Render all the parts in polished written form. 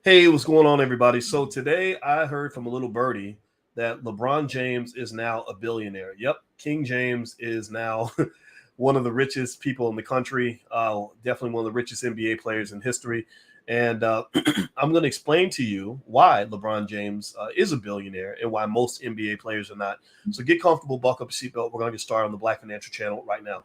Hey, what's going on, everybody? So today I heard from a little birdie that LeBron James is now a billionaire. Yep, King James is now one of the richest people in the country, definitely one of the richest NBA players in history. And I'm going to explain to you why LeBron James is a billionaire and why most NBA players are not. So get comfortable, buckle up your seatbelt. We're going to get started on the Black Financial Channel right now.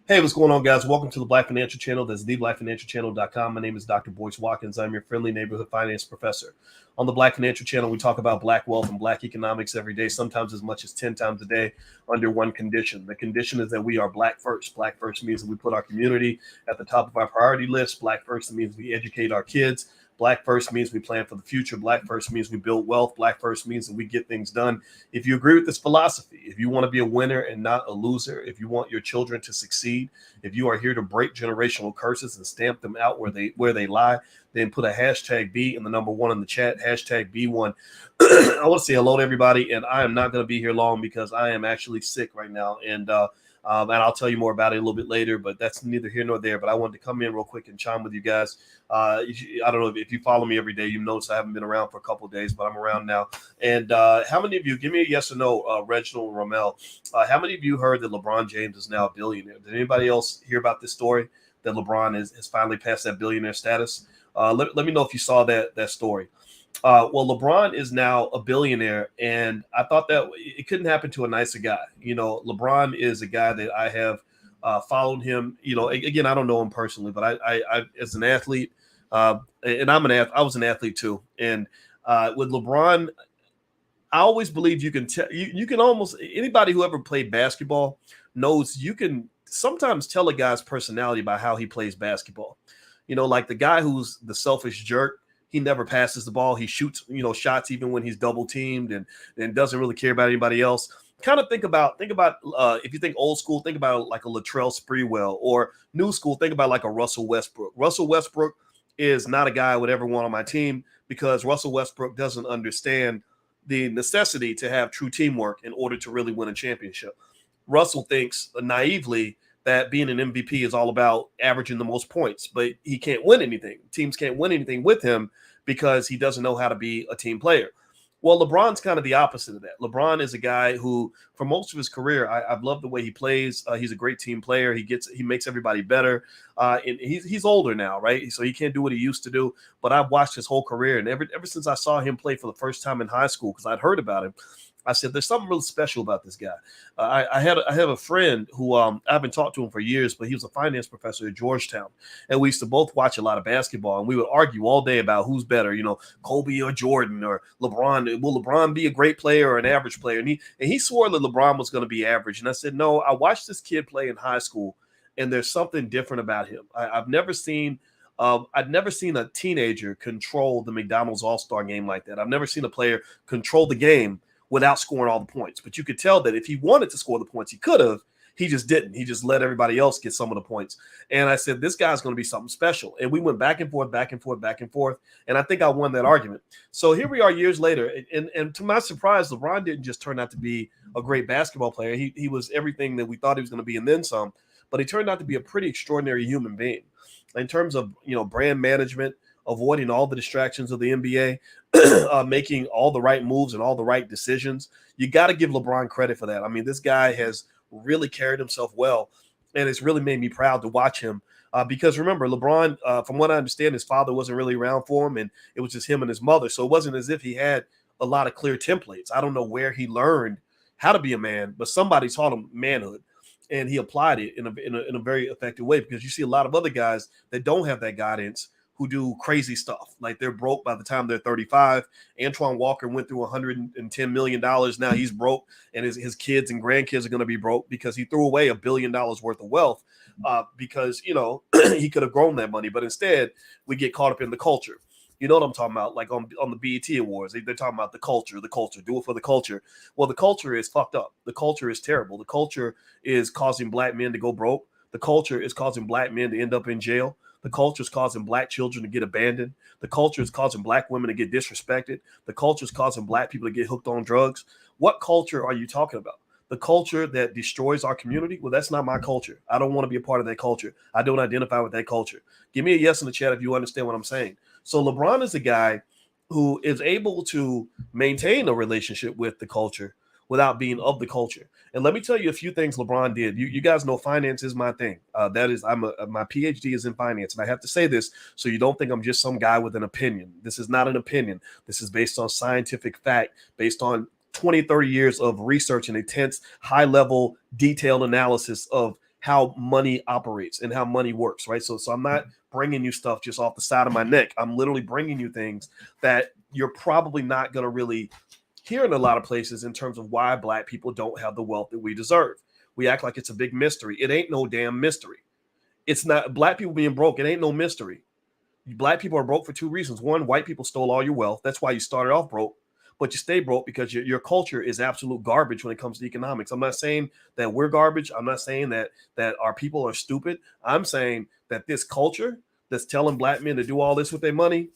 Hey, what's going on, guys? Welcome to the Black Financial Channel. That's theblackfinancialchannel.com. My name is Dr. Boyce Watkins. I'm your friendly neighborhood finance professor. On the Black Financial Channel, we talk about black wealth and black economics every day, sometimes as much as 10 times a day, under one condition. The condition is that we are black first. Black first means that we put our community at the top of our priority list. Black first means we educate our kids. Black first means we plan for the future. Black first means we build wealth. Black first means that we get things done. If you agree with this philosophy, if you want to be a winner and not a loser, if you want your children to succeed, if you are here to break generational curses and stamp them out where they lie, then put a hashtag B and the number one in the chat, hashtag B1. I want to say hello to everybody, and I am not going to be here long because I am actually sick right now, and I'll tell you more about it a little bit later, but that's neither here nor there. But I wanted to come in real quick and chime with you guys. I don't know if you follow me every day, you notice I haven't been around for a couple of days, but I'm around now. And how many of you, give me a yes or no, Reginald and Romel, how many of you heard that LeBron James is now a billionaire? Did anybody else hear about this story, that LeBron has finally passed that billionaire status? Let me know if you saw that story. Well, LeBron is now a billionaire, and I thought that it couldn't happen to a nicer guy. You know, LeBron is a guy that I have followed him. You know, again, I don't know him personally, but I as an athlete, and I was an athlete too. And with LeBron, I always believe you can tell you can almost anybody who ever played basketball knows you can sometimes tell a guy's personality by how he plays basketball. You know, like the guy who's the selfish jerk. He never passes the ball. He shoots, shots even when he's double teamed and doesn't really care about anybody else. Kind of think about if you think old school, think about like a Latrell Sprewell, or new school, think about like a Russell Westbrook. Russell Westbrook is not a guy I would ever want on my team because Russell Westbrook doesn't understand the necessity to have true teamwork in order to really win a championship. Russell thinks naively that being an MVP is all about averaging the most points, but he can't win anything. Teams can't win anything with him because he doesn't know how to be a team player. Well, LeBron's kind of the opposite of that. LeBron is a guy who, for most of his career, I've loved the way he plays. He's a great team player. He makes everybody better. And he's older now, right? So he can't do what he used to do. But I've watched his whole career, and ever since I saw him play for the first time in high school, because I'd heard about him, I said, there's something really special about this guy. I have a friend who I haven't talked to him for years, but he was a finance professor at Georgetown. And we used to both watch a lot of basketball, and we would argue all day about who's better, Kobe or Jordan or LeBron. Will LeBron be a great player or an average player? And he swore that LeBron was going to be average. And I said, no, I watched this kid play in high school, and there's something different about him. I'd never seen a teenager control the McDonald's All-Star game like that. I've never seen a player control the game without scoring all the points. But you could tell that if he wanted to score the points, he could have. He just didn't. He just let everybody else get some of the points. And I said, this guy's going to be something special. And we went back and forth, back and forth, back and forth. And I think I won that argument. So here we are years later. And to my surprise, LeBron didn't just turn out to be a great basketball player. He was everything that we thought he was going to be and then some. But he turned out to be a pretty extraordinary human being. In terms of, brand management, avoiding all the distractions of the NBA, making all the right moves and all the right decisions. You got to give LeBron credit for that. I mean, this guy has really carried himself well, and it's really made me proud to watch him because remember, LeBron, from what I understand, his father wasn't really around for him, and it was just him and his mother. So it wasn't as if he had a lot of clear templates. I don't know where he learned how to be a man, but somebody taught him manhood. And he applied it in a very effective way, because you see a lot of other guys that don't have that guidance who do crazy stuff. Like they're broke by the time they're 35. Antoine Walker went through $110 million. Now he's broke, and his kids and grandkids are going to be broke because he threw away $1 billion worth of wealth because, he could have grown that money. But instead, we get caught up in the culture. You know what I'm talking about? Like on the BET Awards, they're talking about the culture, do it for the culture. Well, the culture is fucked up. The culture is terrible. The culture is causing black men to go broke. The culture is causing black men to end up in jail. The culture is causing black children to get abandoned. The culture is causing black women to get disrespected. The culture is causing black people to get hooked on drugs. What culture are you talking about? the culture that destroys our community, well, that's not my culture. I don't want to be a part of that culture. I don't identify with that culture. Give me a yes in the chat if you understand what I'm saying. So LeBron is a guy who is able to maintain a relationship with the culture without being of the culture. And let me tell you a few things LeBron did. You guys know finance is my thing. That is, my PhD is in finance. And I have to say this so you don't think I'm just some guy with an opinion. This is not an opinion. This is based on scientific fact, based on 20, 30 years of research and intense, high-level, detailed analysis of how money operates and how money works, right? So I'm not bringing you stuff just off the side of my neck. I'm literally bringing you things that you're probably not going to really hear in a lot of places in terms of why Black people don't have the wealth that we deserve. We act like it's a big mystery. It ain't no damn mystery. It's not. Black people being broke, it ain't no mystery. Black people are broke for two reasons. One, white people stole all your wealth. That's why you started off broke. But you stay broke because your culture is absolute garbage when it comes to economics. I'm not saying that we're garbage. I'm not saying that our people are stupid. I'm saying that this culture that's telling Black men to do all this with their money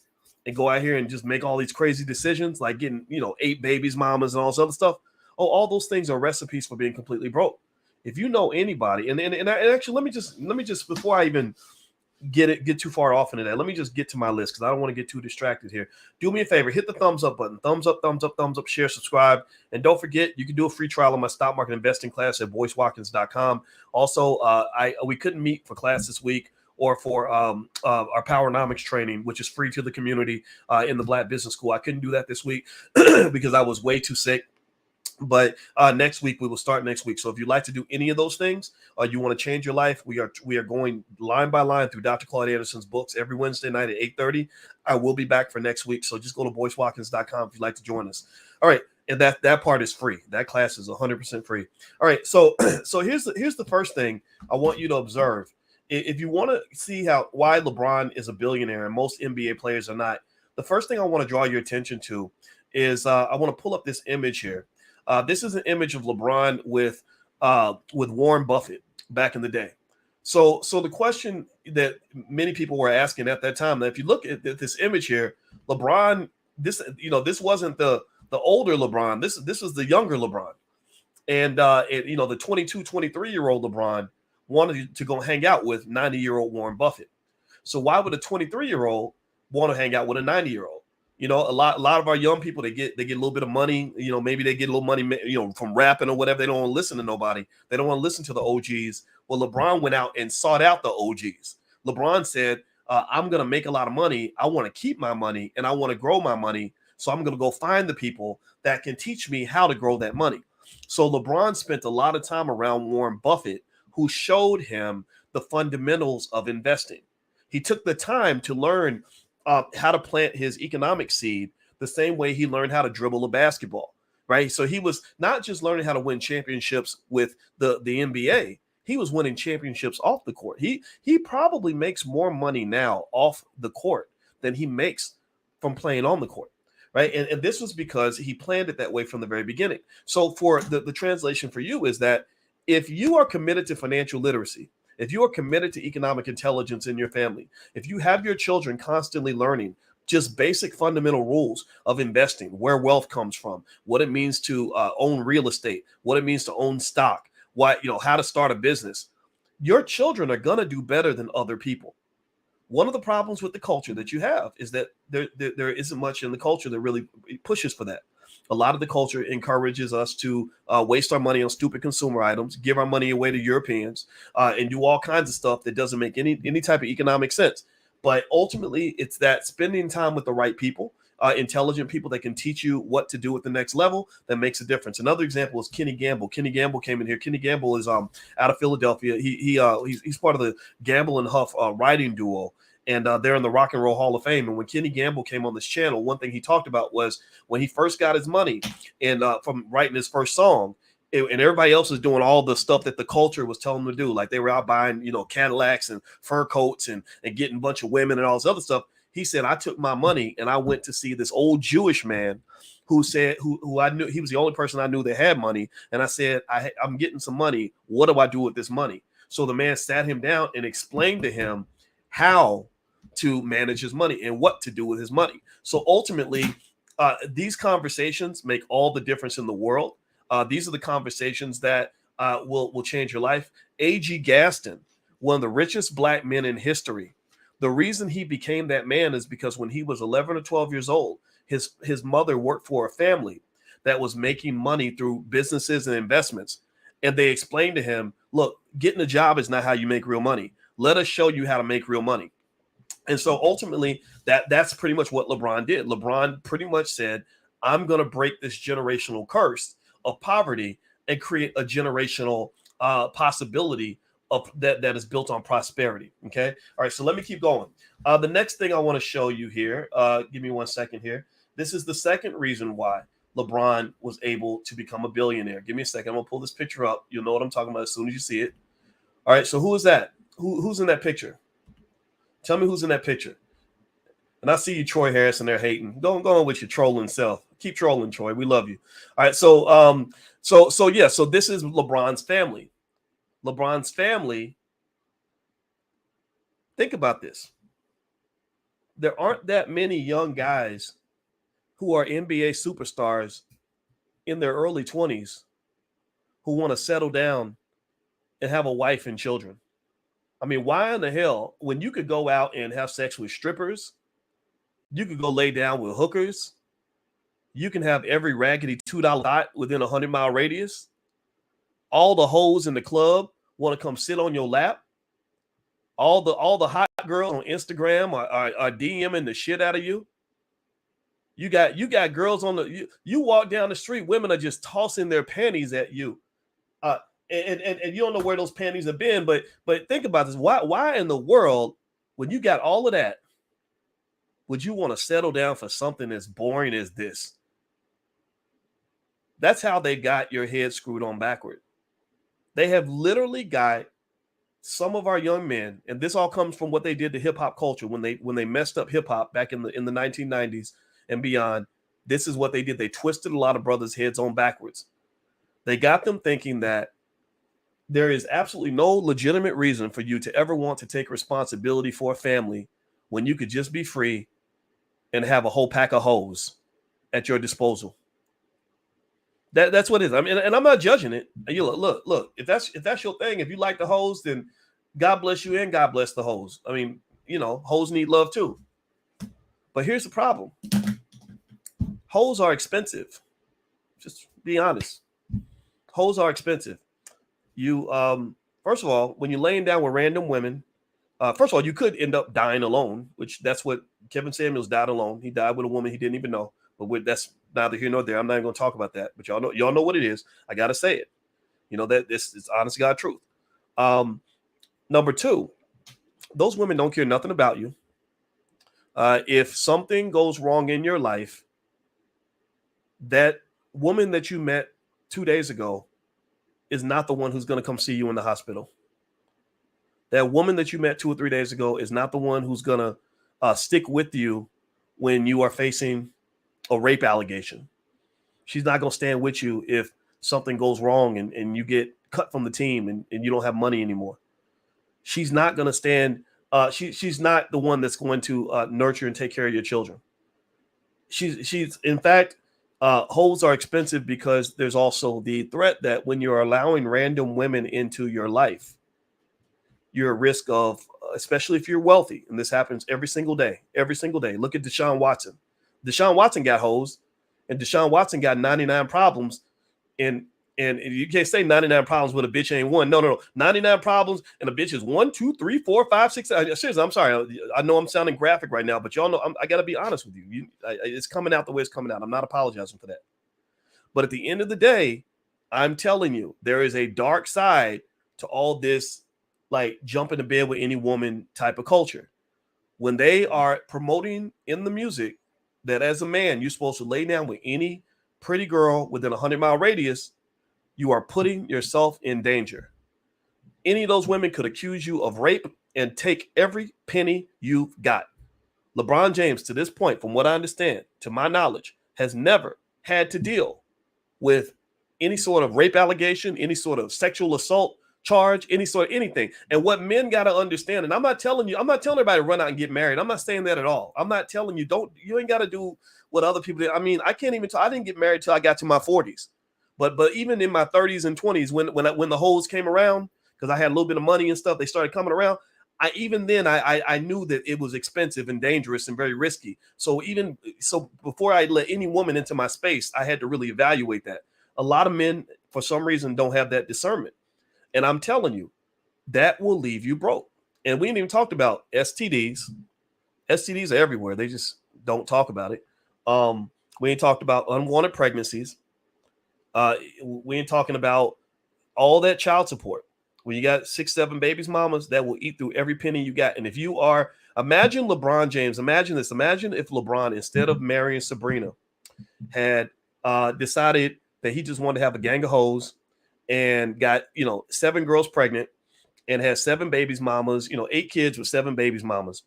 and go out here and just make all these crazy decisions, like getting, 8 babies, mamas, and all this other stuff. Oh, all those things are recipes for being completely broke. If you know anybody, and actually, let me just before I even get too far off into that, let me just get to my list because I don't want to get too distracted here. Do me a favor, hit the thumbs up button. Thumbs up, share, subscribe. And don't forget, you can do a free trial on my stock market investing class at boycewatkins.com. Also, we couldn't meet for class this week or for our Powernomics training, which is free to the community in the Black Business School. I couldn't do that this week because I was way too sick. But next week, we will start next week. So if you'd like to do any of those things, or you want to change your life, we are going line by line through Dr. Claude Anderson's books every Wednesday night at 8:30. I will be back for next week. So just go to boycewatkins.com if you'd like to join us. All right. And that part is free. That class is 100% free. All right. So here's the first thing I want you to observe. If you want to see why LeBron is a billionaire and most NBA players are not, the first thing I want to draw your attention to is I want to pull up this image here. This is an image of LeBron with Warren Buffett back in the day. So the question that many people were asking at that time, that if you look at this image here, LeBron, this wasn't the older LeBron. This was the younger LeBron. And the 22, 23-year-old LeBron wanted to go hang out with 90-year-old Warren Buffett. So why would a 23-year-old want to hang out with a 90-year-old? A lot of our young people, they get a little bit of money. Maybe they get a little money, from rapping or whatever. They don't want to listen to nobody. They don't want to listen to the OGs. Well, LeBron went out and sought out the OGs. LeBron said, I'm going to make a lot of money. I want to keep my money and I want to grow my money. So I'm going to go find the people that can teach me how to grow that money. So LeBron spent a lot of time around Warren Buffett, who showed him the fundamentals of investing. He took the time to learn how to plant his economic seed the same way he learned how to dribble a basketball, right? So he was not just learning how to win championships with the NBA. He was winning championships off the court. He probably makes more money now off the court than he makes from playing on the court, right? And this was because he planned it that way from the very beginning. So for the translation for you is that if you are committed to financial literacy, if you are committed to economic intelligence in your family, if you have your children constantly learning just basic fundamental rules of investing, where wealth comes from, what it means to own real estate, what it means to own stock, how to start a business, your children are going to do better than other people. One of the problems with the culture that you have is that there isn't much in the culture that really pushes for that. A lot of the culture encourages us to waste our money on stupid consumer items, give our money away to Europeans, and do all kinds of stuff that doesn't make any type of economic sense. But ultimately, it's that spending time with the right people, intelligent people that can teach you what to do at the next level, that makes a difference. Another example is Kenny Gamble. Kenny Gamble came in here. Kenny Gamble is out of Philadelphia. He's part of the Gamble and Huff writing duo. And they're in the Rock and Roll Hall of Fame. And when Kenny Gamble came on this channel, one thing he talked about was when he first got his money and from writing his first song, and everybody else was doing all the stuff that the culture was telling them to do. Like they were out buying, Cadillacs and fur coats and getting a bunch of women and all this other stuff. He said, I took my money and I went to see this old Jewish man who said, who I knew, he was the only person I knew that had money. And I said, I'm getting some money. What do I do with this money? So the man sat him down and explained to him how to manage his money and what to do with his money. So ultimately, these conversations make all the difference in the world. These are the conversations that will change your life. A.G. Gaston, one of the richest black men in history. The reason he became that man is because when he was 11 or 12 years old, his mother worked for a family that was making money through businesses and investments. And they explained to him, look, getting a job is not how you make real money. Let us show you how to make real money. And so ultimately, that's pretty much what LeBron did. LeBron pretty much said, I'm going to break this generational curse of poverty and create a generational possibility of that is built on prosperity. Okay. All right. So let me keep going. The next thing I want to show you here, give me 1 second here. This is the second reason why LeBron was able to become a billionaire. Give me a second. I'm going to pull this picture up. You'll know what I'm talking about as soon as you see it. All right. So who is that? Who's in that picture? Tell me who's in that picture. And I see you, Troy Harrison, there hating. Go on with your trolling self. Keep trolling, Troy. We love you. All right. So so this is LeBron's family. LeBron's family. Think about this. There aren't that many young guys who are NBA superstars in their early 20s who want to settle down and have a wife and children. I mean, why in the hell, when you could go out and have sex with strippers, you could go lay down with hookers, you can have every raggedy $2 dot within a 100-mile radius, all the hoes in the club want to come sit on your lap, all the hot girls on Instagram are DMing the shit out of you. You got girls on you walk down the street, women are just tossing their panties at you. And you don't know where those panties have been, but think about this. Why in the world, when you got all of that, would you want to settle down for something as boring as this? That's how they got your head screwed on backward. They have literally got some of our young men, and this all comes from what they did to hip hop culture when they messed up hip hop back in the 1990s and beyond. This is what they did. They twisted a lot of brothers' heads on backwards. They got them thinking that there is absolutely no legitimate reason for you to ever want to take responsibility for a family when you could just be free and have a whole pack of hoes at your disposal. That's what it is. I mean, and I'm not judging it. You look. If that's your thing, if you like the hoes, then God bless you and God bless the hoes. I mean, hoes need love too. But here's the problem: hoes are expensive. Just be honest. Hoes are expensive. You first of all, when you're laying down with random women, first of all, you could end up dying alone, which that's what Kevin Samuels died alone. He died with a woman he didn't even know. But that's neither here nor there. I'm not even going to talk about that. But y'all know what it is. I got to say it. That this is honest God truth. Number two, those women don't care nothing about you. If something goes wrong in your life, that woman that you met 2 days ago is not the one who's going to come see you in the hospital. That woman that you met 2 or 3 days ago is not the one who's going to stick with you when you are facing a rape allegation. She's not going to stand with you if something goes wrong and you get cut from the team and you don't have money anymore. She's not going to stand. She's not the one that's going to nurture and take care of your children. She's in fact, hoes are expensive because there's also the threat that when you're allowing random women into your life, you're at risk of, especially if you're wealthy, and this happens every single day. Look at Deshaun Watson. Deshaun Watson got hoes, and Deshaun Watson got 99 problems. And you can't say 99 problems with a bitch ain't one. No. 99 problems and a bitch is 1, 2, 3, 4, 5, 6. Seriously, I'm sorry. I know I'm sounding graphic right now, but y'all know I got to be honest with you. It's coming out the way it's coming out. I'm not apologizing for that. But at the end of the day, I'm telling you, there is a dark side to all this, like jump into bed with any woman type of culture. When they are promoting in the music that as a man, you're supposed to lay down with any pretty girl within a 100-mile radius, you are putting yourself in danger. Any of those women could accuse you of rape and take every penny you've got. LeBron James, to this point, from what I understand, to my knowledge, has never had to deal with any sort of rape allegation, any sort of sexual assault charge, any sort of anything. And what men got to understand, and I'm not telling everybody to run out and get married. I'm not saying that at all. I'm not telling you, you ain't got to do what other people did. I mean, I didn't get married till I got to my 40s. But even in my 30s and 20s, when the hoes came around, because I had a little bit of money and stuff, they started coming around. I knew that it was expensive and dangerous and very risky. So before I let any woman into my space, I had to really evaluate that. A lot of men, for some reason, don't have that discernment. And I'm telling you, that will leave you broke. And we ain't even talked about STDs. STDs are everywhere. They just don't talk about it. We ain't talked about unwanted pregnancies. We ain't talking about all that child support. When you got 6, 7 babies, mamas, that will eat through every penny you got. And if you are, imagine LeBron James, imagine this. Imagine if LeBron, instead of marrying Sabrina, had decided that he just wanted to have a gang of hoes and got, 7 girls pregnant and has 7 babies, mamas, 8 kids with 7 babies, mamas.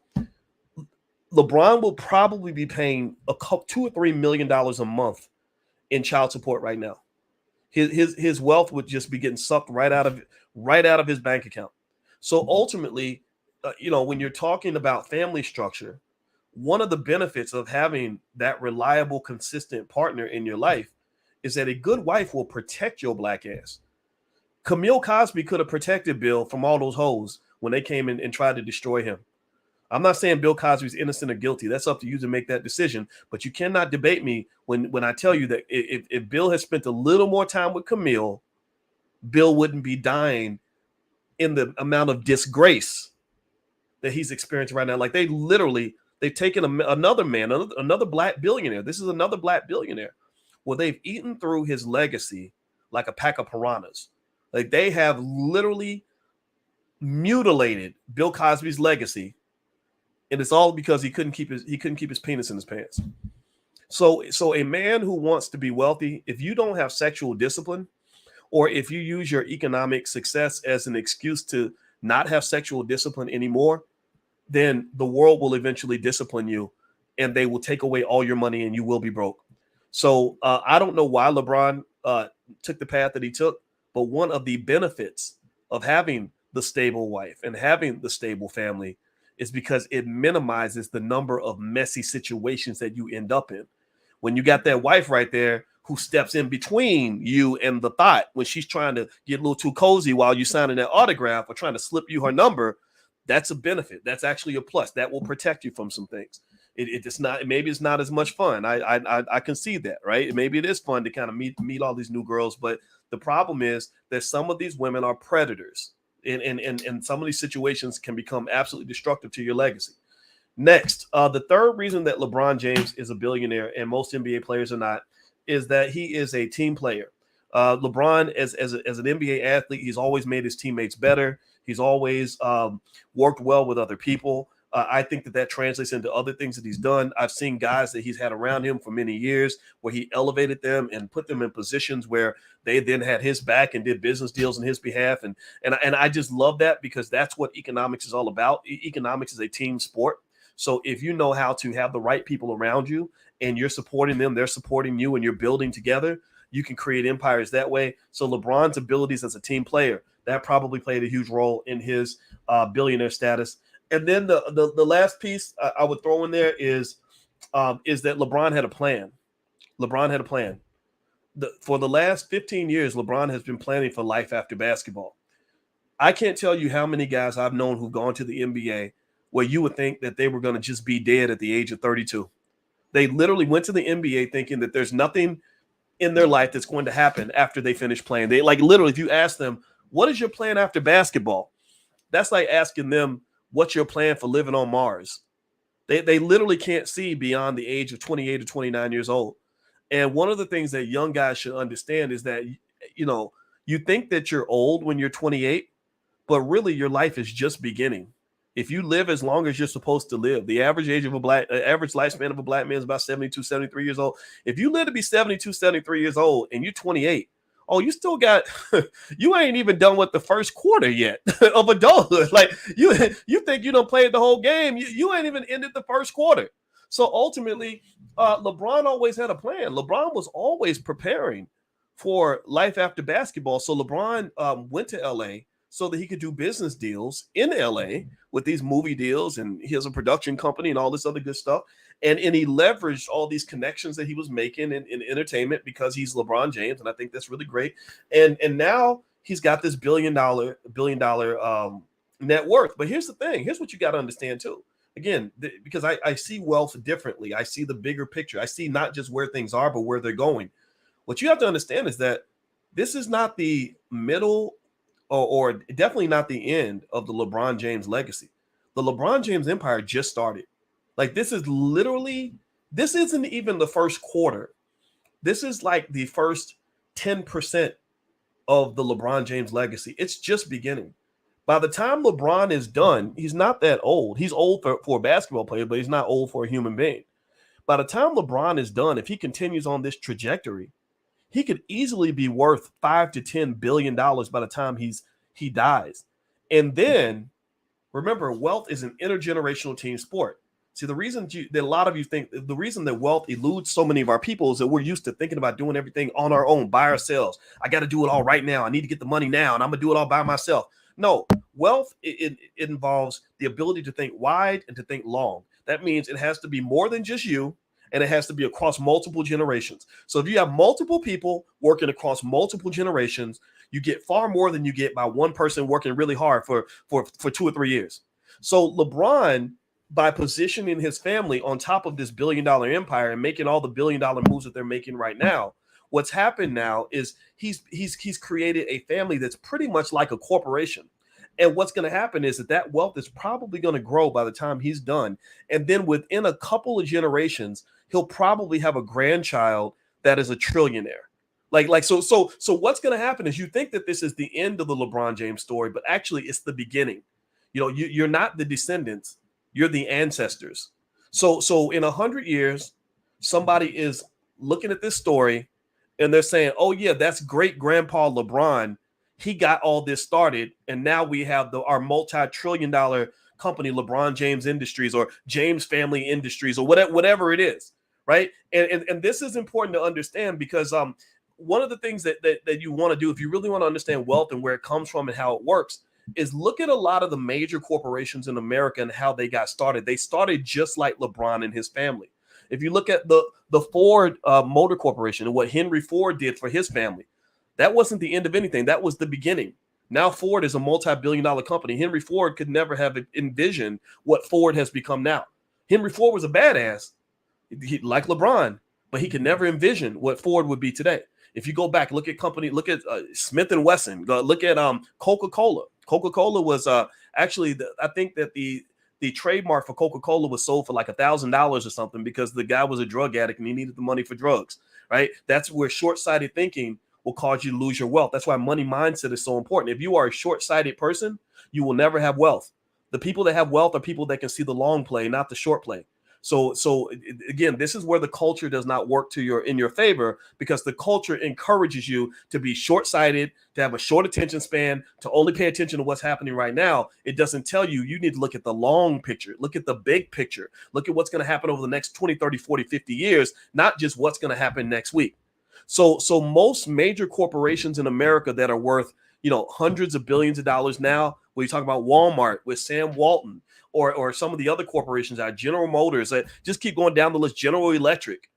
LeBron will probably be paying $2 or $3 million a month in child support right now. His wealth would just be getting sucked right out of his bank account. So ultimately, when you're talking about family structure, one of the benefits of having that reliable, consistent partner in your life is that a good wife will protect your black ass. Camille Cosby could have protected Bill from all those hoes when they came in and tried to destroy him. I'm not saying Bill Cosby's innocent or guilty. That's up to you to make that decision. But you cannot debate me when I tell you that if Bill had spent a little more time with Camille, Bill wouldn't be dying in the amount of disgrace that he's experiencing right now. Like they've taken another man, another black billionaire. This is another black billionaire. Well, they've eaten through his legacy like a pack of piranhas. Like they have literally mutilated Bill Cosby's legacy. And it's all because he couldn't keep his penis in his pants. So a man who wants to be wealthy, if you don't have sexual discipline, or if you use your economic success as an excuse to not have sexual discipline anymore, then the world will eventually discipline you and they will take away all your money and you will be broke. So I don't know why LeBron took the path that he took, but one of the benefits of having the stable wife and having the stable family is because it minimizes the number of messy situations that you end up in. When you got that wife right there who steps in between you and the thought when she's trying to get a little too cozy while you're signing that autograph or trying to slip you her number, that's a benefit. That's actually a plus. That will protect you from some things. It's not, maybe it's not as much fun. I can see that, right? Maybe it is fun to kind of meet all these new girls, but the problem is that some of these women are predators. And some of these situations can become absolutely destructive to your legacy. Next, the third reason that LeBron James is a billionaire and most NBA players are not is that he is a team player. LeBron, as an NBA athlete, he's always made his teammates better. He's always worked well with other people. I think that translates into other things that he's done. I've seen guys that he's had around him for many years where he elevated them and put them in positions where they then had his back and did business deals on his behalf. And I just love that because that's what economics is all about. Economics is a team sport. So if you know how to have the right people around you and you're supporting them, they're supporting you, and you're building together, you can create empires that way. So LeBron's abilities as a team player, that probably played a huge role in his billionaire status. And then the last piece I would throw in there is that LeBron had a plan. LeBron had a plan. For the last 15 years, LeBron has been planning for life after basketball. I can't tell you how many guys I've known who've gone to the NBA where you would think that they were going to just be dead at the age of 32. They literally went to the NBA thinking that there's nothing in their life that's going to happen after they finish playing. They literally, if you ask them, what is your plan after basketball? That's like asking them, what's your plan for living on Mars? They literally can't see beyond the age of 28 or 29 years old. And one of the things that young guys should understand is that, you think that you're old when you're 28, but really your life is just beginning. If you live as long as you're supposed to live, the average lifespan of a black man is about 72, 73 years old. If you live to be 72, 73 years old and you're 28, you still got, you ain't even done with the first quarter yet of adulthood. Like you think you done played the whole game. You ain't even ended the first quarter. So ultimately, LeBron always had a plan. LeBron was always preparing for life after basketball. So LeBron went to LA so that he could do business deals in LA with these movie deals, and he has a production company and all this other good stuff. And he leveraged all these connections that he was making in entertainment because he's LeBron James, and I think that's really great. And now he's got this billion dollar net worth. But here's the thing. Here's what you got to understand too. Again, because I see wealth differently. I see the bigger picture. I see not just where things are, but where they're going. What you have to understand is that this is not the middle or definitely not the end of the LeBron James legacy. The LeBron James empire just started. Like this isn't even the first quarter. This is like the first 10% of the LeBron James legacy. It's just beginning. By the time LeBron is done, he's not that old. He's old for a basketball player, but he's not old for a human being. By the time LeBron is done, if he continues on this trajectory, he could easily be worth $5 to $10 billion by the time he dies. And then remember, wealth is an intergenerational team sport. See, the reason that a lot of you think the reason that wealth eludes so many of our people is that we're used to thinking about doing everything on our own, by ourselves. I got to do it all right now. I need to get the money now, and I'm going to do it all by myself. No, wealth, it involves the ability to think wide and to think long. That means it has to be more than just you, and it has to be across multiple generations. So if you have multiple people working across multiple generations, you get far more than you get by one person working really hard for 2 or 3 years. So LeBron, by positioning his family on top of this billion-dollar empire and making all the billion-dollar moves that they're making right now, what's happened now is he's created a family that's pretty much like a corporation. And what's going to happen is that wealth is probably going to grow by the time he's done. And then within a couple of generations, he'll probably have a grandchild that is a trillionaire. So what's going to happen is you think that this is the end of the LeBron James story, but actually it's the beginning. You're not the descendants. You're the ancestors. So in 100 years, somebody is looking at this story and they're saying, oh, yeah, that's great grandpa LeBron. He got all this started. And now we have our multi-trillion-dollar company, LeBron James Industries or James Family Industries or whatever it is. Right. And this is important to understand because one of the things that you want to do if you really want to understand wealth and where it comes from and how it works is look at a lot of the major corporations in America and how they got started. They started just like LeBron and his family. If you look at the Ford Motor Corporation and what Henry Ford did for his family, that wasn't the end of anything. That was the beginning. Now Ford is a multi-billion-dollar company. Henry Ford could never have envisioned what Ford has become now. Henry Ford was a badass, like LeBron, but he could never envision what Ford would be today. If you go back, look at Smith and Wesson, look at Coca-Cola. Coca-Cola was actually, I think that the trademark for Coca-Cola was sold for like $1,000 or something because the guy was a drug addict and he needed the money for drugs, right? That's where short-sighted thinking will cause you to lose your wealth. That's why money mindset is so important. If you are a short-sighted person, you will never have wealth. The people that have wealth are people that can see the long play, not the short play. So again, this is where the culture does not work in your favor because the culture encourages you to be short-sighted, to have a short attention span, to only pay attention to what's happening right now. It doesn't tell you need to look at the long picture, look at the big picture, look at what's going to happen over the next 20, 30, 40, 50 years, not just what's going to happen next week. So most major corporations in America that are worth, hundreds of billions of dollars now, when you talk about Walmart with Sam Walton, or some of the other corporations out, General Motors, just keep going down the list, General Electric.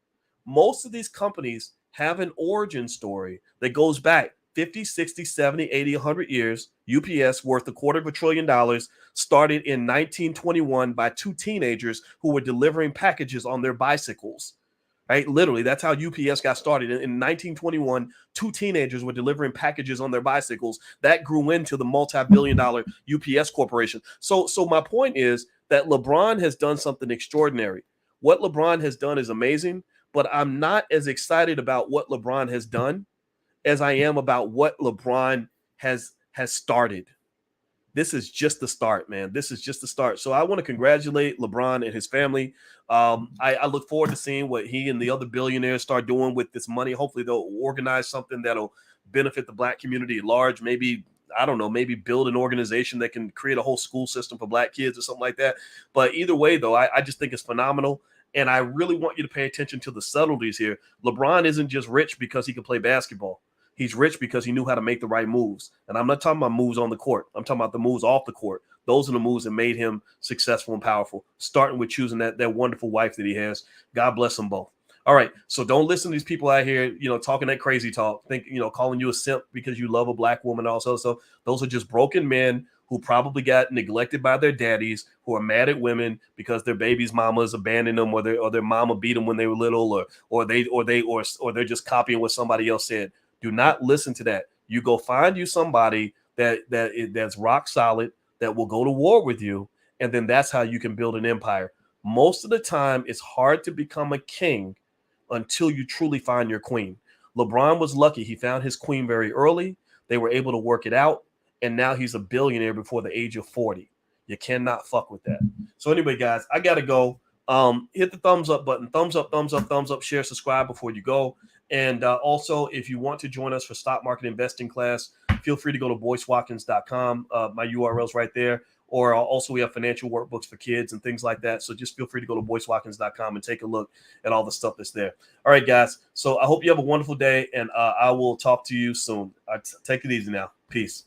Most of these companies have an origin story that goes back 50, 60, 70, 80, 100 years. UPS, worth $250 billion, started in 1921 by two teenagers who were delivering packages on their bicycles. Right? Literally, that's how UPS got started. In 1921, two teenagers were delivering packages on their bicycles. That grew into the multi-billion-dollar UPS corporation. So my point is that LeBron has done something extraordinary. What LeBron has done is amazing, but I'm not as excited about what LeBron has done as I am about what LeBron has started. This is just the start, man. This is just the start. So I want to congratulate LeBron and his family. I look forward to seeing what he and the other billionaires start doing with this money. Hopefully they'll organize something that'll benefit the Black community at large. Maybe, I don't know, maybe build an organization that can create a whole school system for Black kids or something like that. But either way, though, I just think it's phenomenal. And I really want you to pay attention to the subtleties here. LeBron isn't just rich because he can play basketball. He's rich because he knew how to make the right moves. And I'm not talking about moves on the court. I'm talking about the moves off the court. Those are the moves that made him successful and powerful, starting with choosing that wonderful wife that he has. God bless them both. All right. So don't listen to these people out here, talking that crazy talk, calling you a simp because you love a black woman also. So those are just broken men who probably got neglected by their daddies, who are mad at women because their baby's mamas abandoned them, or their mama beat them when they were little, or they're just copying what somebody else said. Do not listen to that. You go find you somebody that's rock solid, that will go to war with you, and then that's how you can build an empire. Most of the time, it's hard to become a king until you truly find your queen. LeBron was lucky. He found his queen very early. They were able to work it out, and now he's a billionaire before the age of 40. You cannot fuck with that. So anyway, guys, I got to go. Hit the thumbs up button. Thumbs up, thumbs up, thumbs up. Share, subscribe before you go. And also, if you want to join us for stock market investing class, feel free to go to boycewatkins.com. My URL's right there. Or also, we have financial workbooks for kids and things like that. So just feel free to go to boycewatkins.com and take a look at all the stuff that's there. All right, guys. So I hope you have a wonderful day, and I will talk to you soon. Take it easy now. Peace.